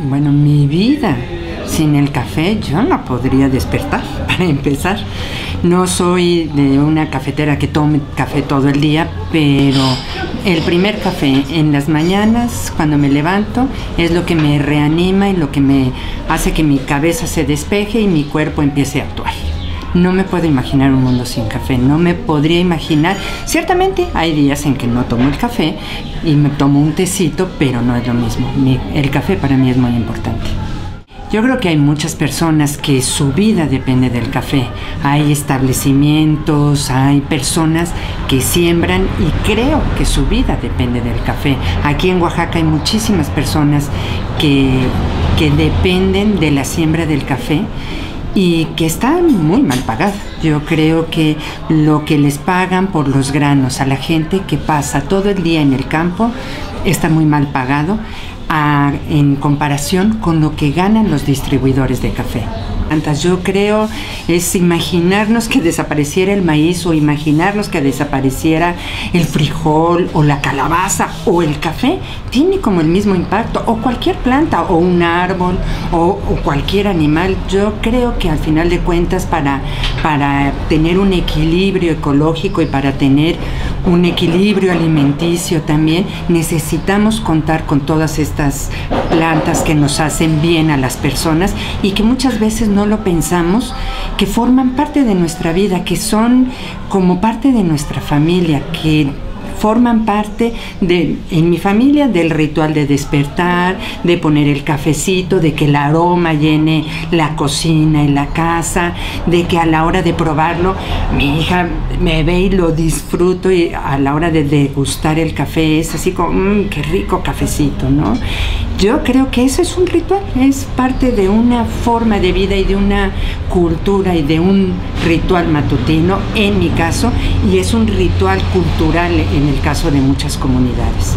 Bueno, mi vida sin el café yo no podría despertar, para empezar. No soy de una cafetera que tome café todo el día, pero el primer café en las mañanas, cuando me levanto, es lo que me reanima y lo que me hace que mi cabeza se despeje y mi cuerpo empiece a actuar. No me puedo imaginar un mundo sin café, no me podría imaginar. Ciertamente hay días en que no tomo el café y me tomo un tecito, pero no es lo mismo. El café para mí es muy importante. Yo creo que hay muchas personas que su vida depende del café. Hay establecimientos, hay personas que siembran y creo que su vida depende del café. Aquí en Oaxaca hay muchísimas personas que dependen de la siembra del café y que están muy mal pagadas. Yo creo que lo que les pagan por los granos a la gente que pasa todo el día en el campo está muy mal pagado en comparación con lo que ganan los distribuidores de café. Yo creo es imaginarnos que desapareciera el maíz o imaginarnos que desapareciera el frijol o la calabaza o el café. Tiene como el mismo impacto, o cualquier planta o un árbol o cualquier animal. Yo creo que al final de cuentas para tener un equilibrio ecológico y para tener un equilibrio alimenticio también necesitamos contar con todas estas plantas que nos hacen bien a las personas y que muchas veces no lo pensamos, que forman parte de nuestra vida, que son como parte de nuestra familia, que forman parte en mi familia del ritual de despertar, de poner el cafecito, de que el aroma llene la cocina y la casa, de que a la hora de probarlo mi hija me ve y lo disfruto, y a la hora de degustar el café es así como qué rico cafecito, ¿no? Yo creo que eso es un ritual, es parte de una forma de vida y de una cultura y de un ritual matutino en mi caso, y es un ritual cultural en el caso de muchas comunidades.